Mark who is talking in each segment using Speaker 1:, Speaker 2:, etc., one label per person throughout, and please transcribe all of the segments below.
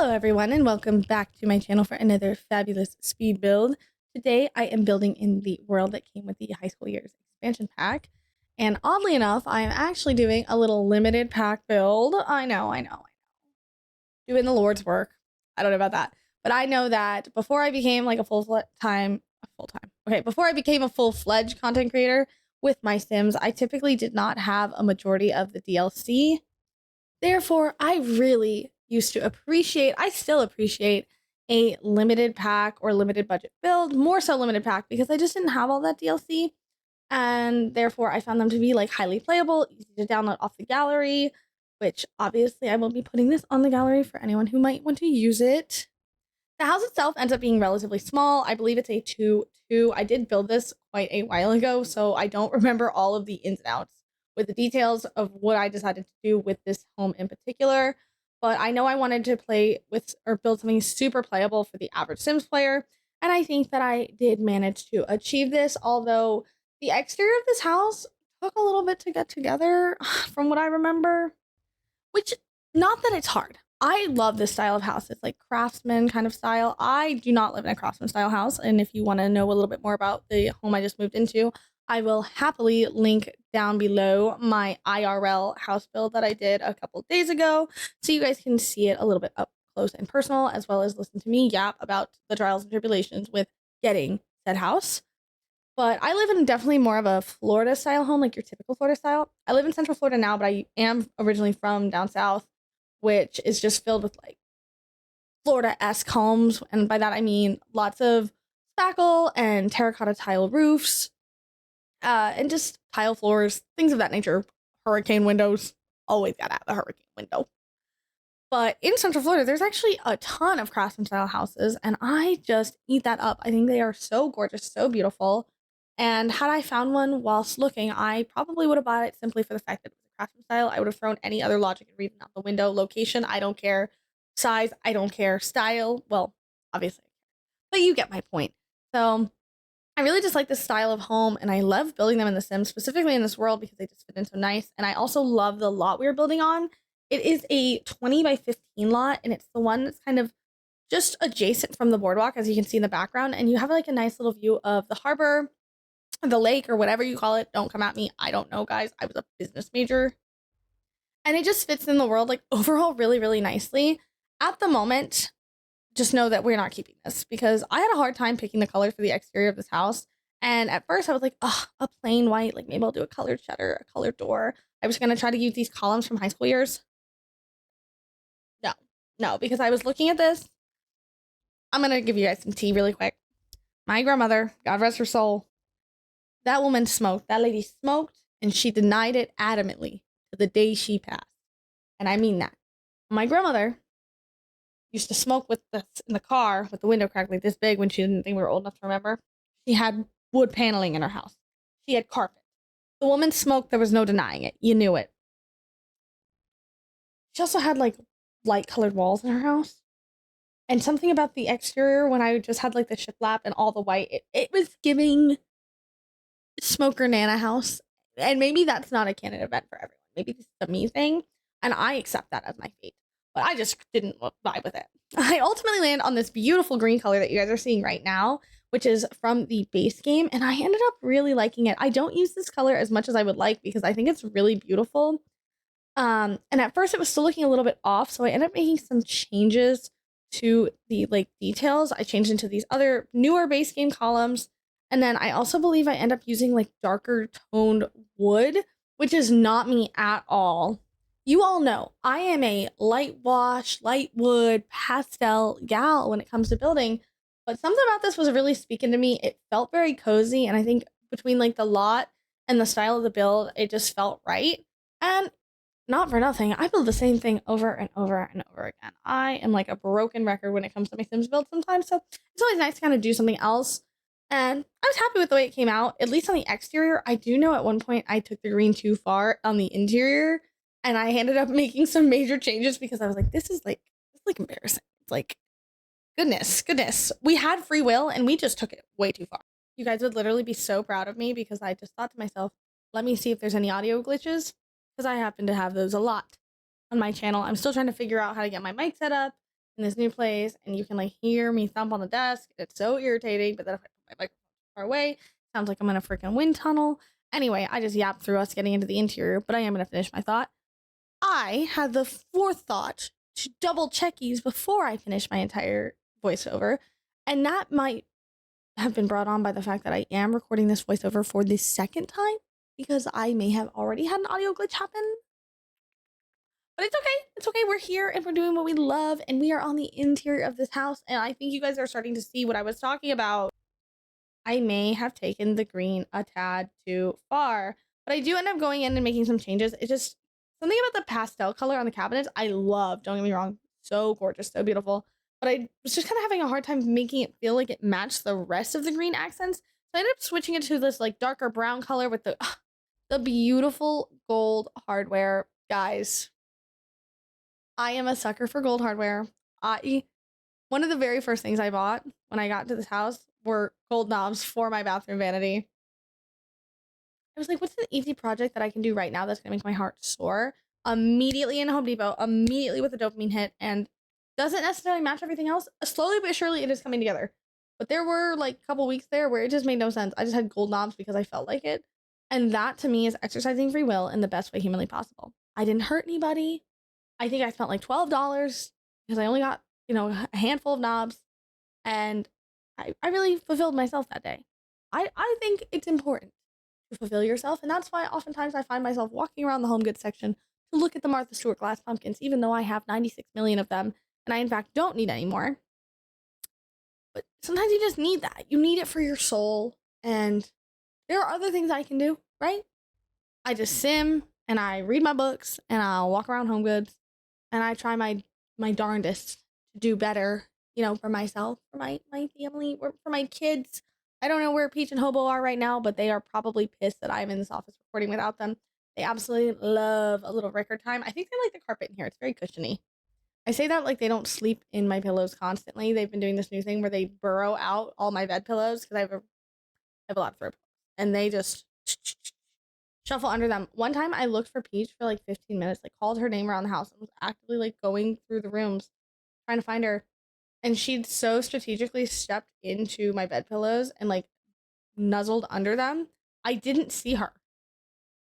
Speaker 1: Hello everyone and welcome back to my channel for another fabulous speed build. Today I am building in the world that came with the High School Years expansion pack. And oddly enough, I am actually doing a little limited pack build. I know. Doing the Lord's work. I don't know about that. But I know that before I became like before I became a full-fledged content creator with my Sims, I typically did not have a majority of the DLC. Therefore, I really used to appreciate, I still appreciate a limited pack or limited budget build, more so limited pack because I just didn't have all that DLC. And therefore, I found them to be like highly playable, easy to download off the gallery, which obviously I will be putting this on the gallery for anyone who might want to use it. The house itself ends up being relatively small. I believe it's a 2-2. I did build this quite a while ago, so I don't remember all of the ins and outs with the details of what I decided to do with this home in particular. But I know I wanted to play with or build something super playable for the average Sims player. And I think that I did manage to achieve this, although the exterior of this house took a little bit to get together from what I remember, which not that it's hard. I love this style of house. It's like craftsman kind of style. I do not live in a craftsman style house. And if you want to know a little bit more about the home I just moved into, I will happily link down below my IRL house build that I did a couple days ago, so you guys can see it a little bit up close and personal, as well as listen to me yap about the trials and tribulations with getting said house. But I live in definitely more of a Florida style home, like your typical Florida style. I live in Central Florida now, but I am originally from down south, which is just filled with like Florida-esque homes. And by that, I mean lots of spackle and terracotta tile roofs, and just tile floors, things of that nature. Hurricane windows. Always gotta have a hurricane window. But in Central Florida, there's actually a ton of craftsman style houses, and I just eat that up. I think they are so gorgeous, so beautiful. And had I found one whilst looking, I probably would have bought it simply for the fact that it was a craftsman style. I would have thrown any other logic and reason out the window. Location, I don't care. Size, I don't care. Style, well, obviously, but you get my point. So I really just like this style of home, and I love building them in The Sims, specifically in this world because they just fit in so nice. And I also love the lot we are building on. It is a 20 by 15 lot, and it's the one that's kind of just adjacent from the boardwalk, as you can see in the background. And you have like a nice little view of the harbor, the lake, or whatever you call it. Don't come at me. I don't know, guys. I was a business major. And it just fits in the world like overall really, really nicely. At the moment, just know that we're not keeping this because I had a hard time picking the color for the exterior of this house. And at first I was like, oh, a plain white, like maybe I'll do a colored shutter, a colored door. I was going to try to use these columns from High School Years. No, because I was looking at this. I'm going to give you guys some tea really quick. My grandmother, God rest her soul, that woman smoked. That lady smoked, and she denied it adamantly to the day she passed. And I mean that. My grandmother used to smoke with us in the car with the window cracked like this big when she didn't think we were old enough to remember. She had wood paneling in her house. She had carpet. The woman smoked. There was no denying it. You knew it. She also had like light colored walls in her house. And something about the exterior when I just had like the shiplap and all the white, it was giving smoker Nana house. And maybe that's not a canon event for everyone. Maybe this is a me thing. And I accept that as my fate. But I just didn't vibe with it. I ultimately land on this beautiful green color that you guys are seeing right now, which is from the base game, and I ended up really liking it. I don't use this color as much as I would like because I think it's really beautiful. And at first it was still looking a little bit off, so I ended up making some changes to the like details. I changed into these other newer base game columns, and then I also believe I end up using like darker toned wood, which is not me at all. You all know I am a light wash, light wood, pastel gal when it comes to building, but something about this was really speaking to me. It felt very cozy, and I think between like the lot and the style of the build, it just felt right. And not for nothing, I build the same thing over and over and over again. I am like a broken record when it comes to my Sims build sometimes, so it's always nice to kind of do something else. And I was happy with the way it came out, at least on the exterior. I do know at one point I took the green too far on the interior, and I ended up making some major changes because I was like, this is like embarrassing. It's like, goodness. We had free will and we just took it way too far. You guys would literally be so proud of me because I just thought to myself, let me see if there's any audio glitches, because I happen to have those a lot on my channel. I'm still trying to figure out how to get my mic set up in this new place, and you can like hear me thump on the desk. It's so irritating, but then if I put my microphone far away, sounds like I'm in a freaking wind tunnel. Anyway, I just yapped through us getting into the interior, but I am going to finish my thought. I had the forethought to double check these before I finish my entire voiceover, and that might have been brought on by the fact that I am recording this voiceover for the second time because I may have already had an audio glitch happen. But it's okay. It's okay. We're here and we're doing what we love, and we are on the interior of this house, and I think you guys are starting to see what I was talking about. I may have taken the green a tad too far, but I do end up going in and making some changes. It's just something about the pastel color on the cabinets I love. Don't get me wrong. So gorgeous, so beautiful. But I was just kind of having a hard time making it feel like it matched the rest of the green accents. So I ended up switching it to this like darker brown color with the beautiful gold hardware. Guys, I am a sucker for gold hardware. One of the very first things I bought when I got into this house were gold knobs for my bathroom vanity. I was like, what's an easy project that I can do right now that's gonna make my heart soar? Immediately in Home Depot, immediately with a dopamine hit, and doesn't necessarily match everything else. Slowly but surely it is coming together. But there were like a couple weeks there where it just made no sense. I just had gold knobs because I felt like it. And that to me is exercising free will in the best way humanly possible. I didn't hurt anybody. I think I spent like $12 because I only got, a handful of knobs. And I really fulfilled myself that day. I think it's important to fulfill yourself. And that's why oftentimes I find myself walking around the home goods section to look at the Martha Stewart glass pumpkins, even though I have 96 million of them and I in fact don't need any more. But sometimes you just need that. You need it for your soul. And there are other things I can do, right? I just sim and I read my books and I'll walk around home goods and I try my darndest to do better, for myself, for my family, or for my kids. I don't know where Peach and Hobo are right now, but they are probably pissed that I'm in this office recording without them. They absolutely love a little record time. I think they like the carpet in here. It's very cushiony. I say that like they don't sleep in my pillows constantly. They've been doing this new thing where they burrow out all my bed pillows because I have a lot of throw pillows, and they just shuffle under them. One time I looked for Peach for like 15 minutes, like called her name around the house and was actively like going through the rooms trying to find her. And she'd so strategically stepped into my bed pillows and like nuzzled under them. I didn't see her.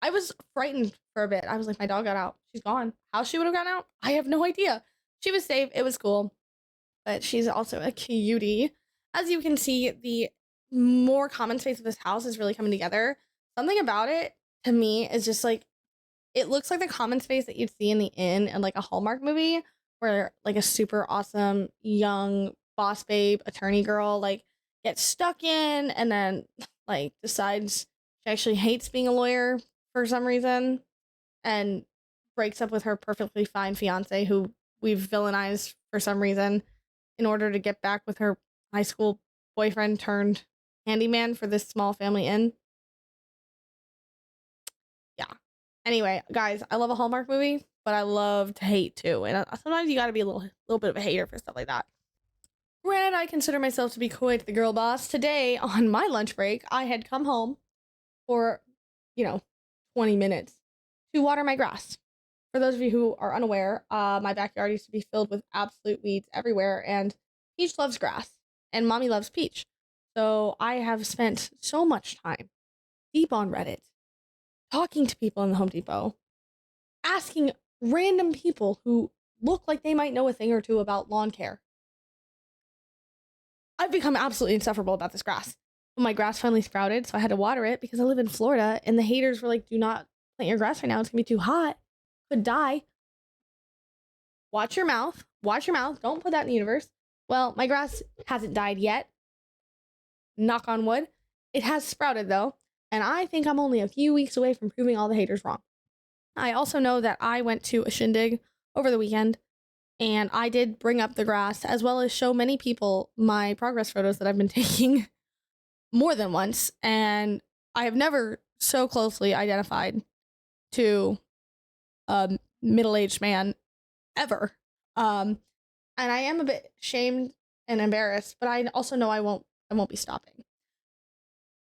Speaker 1: I was frightened for a bit. I was like, my dog got out. She's gone. How she would have gotten out? I have no idea. She was safe. It was cool. But she's also a cutie. As you can see, the more common space of this house is really coming together. Something about it to me is just like, it looks like the common space that you'd see in the inn and like a Hallmark movie where like a super awesome young boss babe attorney girl like gets stuck in and then like decides she actually hates being a lawyer for some reason and breaks up with her perfectly fine fiance who we've villainized for some reason in order to get back with her high school boyfriend turned handyman for this small family inn. Yeah. Anyway, guys, I love a Hallmark movie, but I love to hate too. And sometimes you got to be a little bit of a hater for stuff like that. Granted, I consider myself to be quite the girl boss. Today, on my lunch break, I had come home for, 20 minutes to water my grass. For those of you who are unaware, my backyard used to be filled with absolute weeds everywhere, and Peach loves grass, and Mommy loves Peach. So I have spent so much time deep on Reddit, talking to people in the Home Depot, asking random people who look like they might know a thing or two about lawn care. I've become absolutely insufferable about this grass. Well, my grass finally sprouted, so I had to water it because I live in Florida, and the haters were like, do not plant your grass right now. It's going to be too hot. Could die. Watch your mouth. Watch your mouth. Don't put that in the universe. Well, my grass hasn't died yet. Knock on wood. It has sprouted, though, and I think I'm only a few weeks away from proving all the haters wrong. I also know that I went to a shindig over the weekend, and I did bring up the grass as well as show many people my progress photos that I've been taking more than once, and I have never so closely identified to a middle-aged man ever. And I am a bit shamed and embarrassed, but I also know I won't be stopping.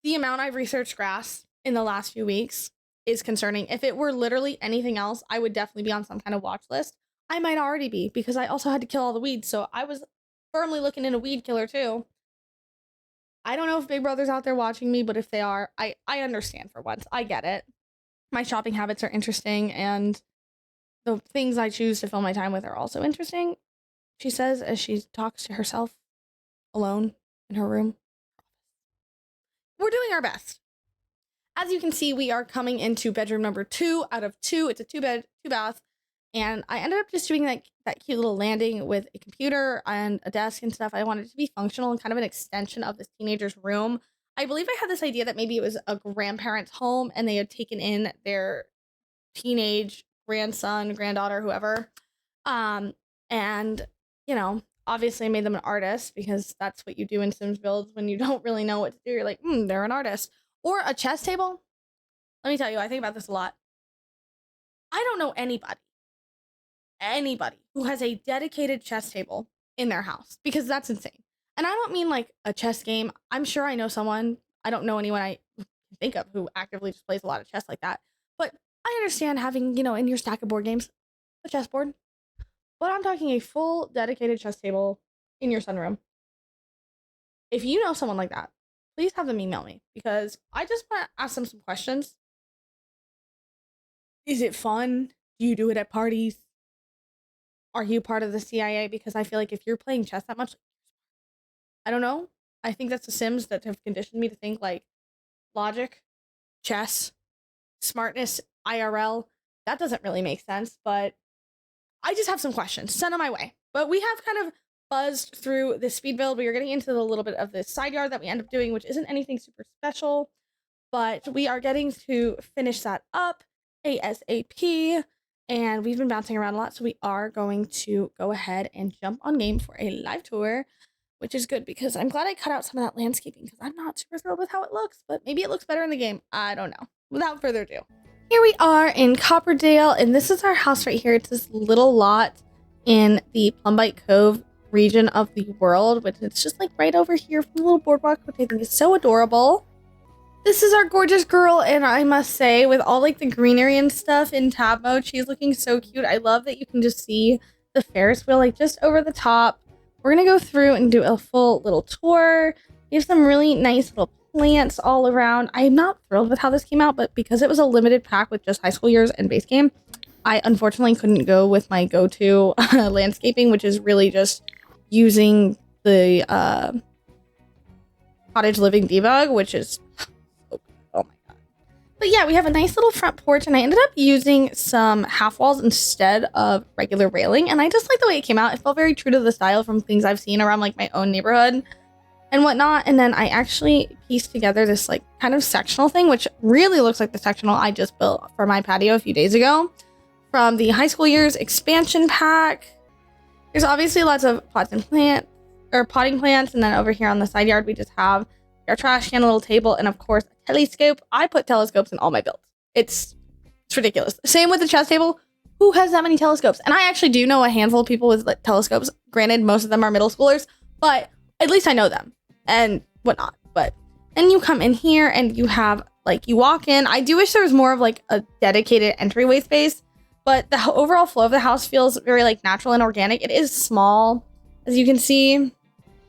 Speaker 1: The amount I've researched grass in the last few weeks is concerning. If it were literally anything else, I would definitely be on some kind of watch list. I might already be, because I also had to kill all the weeds, so I was firmly looking into weed killer too. I don't know if Big Brother's out there watching me, but if they are, I understand for once. I get it. My shopping habits are interesting, and the things I choose to fill my time with are also interesting, she says as she talks to herself alone in her room. We're doing our best. As you can see, we are coming into bedroom number 2 out of 2. It's a 2-bed, 2-bath. And I ended up just doing like that cute little landing with a computer and a desk and stuff. I wanted it to be functional and kind of an extension of this teenager's room. I believe I had this idea that maybe it was a grandparent's home and they had taken in their teenage grandson, granddaughter, whoever. And, you know, obviously I made them an artist, because that's what you do in Sims builds when you don't really know what to do. You're like, they're an artist. Or a chess table. Let me tell you, I think about this a lot. I don't know anybody who has a dedicated chess table in their house, because that's insane. And I don't mean like a chess game. I'm sure I know someone. I don't know anyone I can think of who actively just plays a lot of chess like that. But I understand having, in your stack of board games, a chessboard. But I'm talking a full dedicated chess table in your sunroom. If you know someone like that, please have them email me, because I just want to ask them some questions. Is it fun? Do you do it at parties? Are you part of the CIA? Because I feel like if you're playing chess that much, I don't know. I think that's the Sims that have conditioned me to think like logic, chess, smartness, IRL. That doesn't really make sense, but I just have some questions. Send them my way. But we have kind of buzzed through the speed build. We are getting into a little bit of the side yard that we end up doing, which isn't anything super special, but we are getting to finish that up ASAP. And we've been bouncing around a lot, so we are going to go ahead and jump on game for a live tour, which is good because I'm glad I cut out some of that landscaping, because I'm not super thrilled with how it looks, but maybe it looks better in the game. I don't know. Without further ado, here we are in Copperdale, and this is our house right here. It's this little lot in the Plumbite Cove region of the world, which it's just like right over here from the little boardwalk, which I think is so adorable. This is our gorgeous girl, and I must say, with all like the greenery and stuff in tab mode, she's looking so cute. I love that you can just see the Ferris wheel like just over the top. We're gonna go through and do a full little tour. We have some really nice little plants all around. I'm not thrilled with how this came out, but because it was a limited pack with just High School Years and base game, I unfortunately couldn't go with my go-to landscaping, which is really just using the cottage living debug, which is oh my god. But yeah, we have a nice little front porch, and I ended up using some half walls instead of regular railing, and I just like the way it came out. It felt very true to the style from things I've seen around like my own neighborhood and whatnot. And then I actually pieced together this like kind of sectional thing, which really looks like the sectional I just built for my patio a few days ago from the High School Years expansion pack. There's obviously lots of potting plants, and then over here on the side yard we just have our trash can, a little table, and of course a telescope. I put telescopes in all my builds. It's ridiculous. Same with the chess table. Who has that many telescopes? And I actually do know a handful of people with like, telescopes. Granted, most of them are middle schoolers, but at least I know them and whatnot. But then you come in here and you have like, you walk in. I do wish there was more of like a dedicated entryway space, but the overall flow of the house feels very like natural and organic. It is small, as you can see.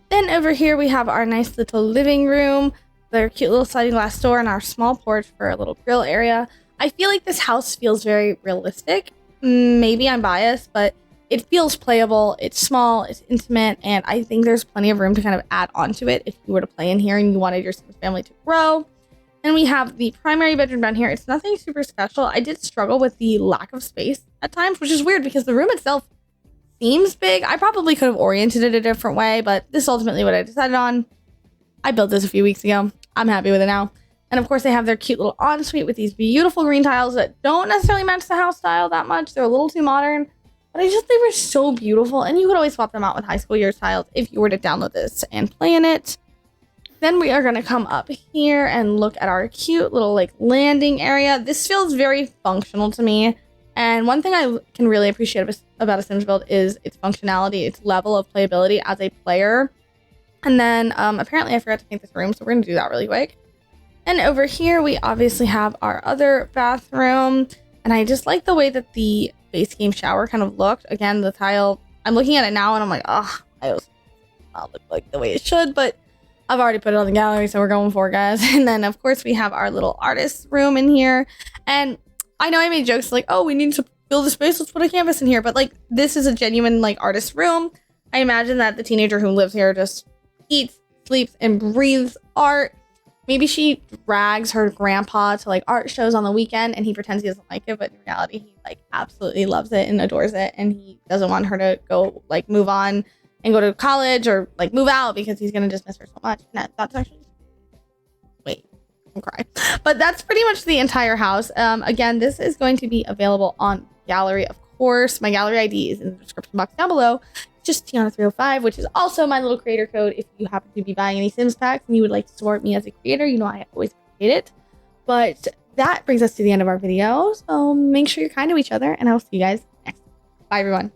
Speaker 1: Then over here we have our nice little living room, their cute little sliding glass door, and our small porch for a little grill area. I feel like this house feels very realistic. Maybe I'm biased, but it feels playable. It's small, it's intimate, and I think there's plenty of room to kind of add on to it if you were to play in here and you wanted your Sims family to grow. And we have the primary bedroom down here. It's nothing super special. I did struggle with the lack of space at times, which is weird because the room itself seems big. I probably could have oriented it a different way, but this is ultimately what I decided on. I built this a few weeks ago. I'm happy with it now. And of course they have their cute little ensuite with these beautiful green tiles that don't necessarily match the house style that much. They're a little too modern, but they were so beautiful, and you could always swap them out with High School Years tiles if you were to download this and play in it. Then we are going to come up here and look at our cute little like landing area. This feels very functional to me. And one thing I can really appreciate about a Sims build is its functionality, its level of playability as a player. And then apparently I forgot to paint this room, so we're going to do that really quick. And over here we obviously have our other bathroom. And I just like the way that the base game shower kind of looked. Again, the tile, I'm looking at it now and I'm like, oh, tiles not look like the way it should, but I've already put it on the gallery, so we're going for it, guys. And then, of course, we have our little artist room in here. And I know I made jokes like, oh, we need to build a space, let's put a canvas in here. But, like, this is a genuine, like, artist room. I imagine that the teenager who lives here just eats, sleeps, and breathes art. Maybe she drags her grandpa to, like, art shows on the weekend, and he pretends he doesn't like it. But in reality, he, like, absolutely loves it and adores it. And he doesn't want her to go, like, move on and go to college or like move out because he's gonna just miss her so much. And that's actually, wait, I'm crying. But that's pretty much the entire house. Again, this is going to be available on gallery, of course. My gallery ID is in the description box down below. It's just Tiana305, which is also my little creator code if you happen to be buying any Sims packs and you would like to support me as a creator. You know, I always appreciate it. But that brings us to the end of our video. So make sure you're kind to each other, and I'll see you guys next time. Bye, everyone.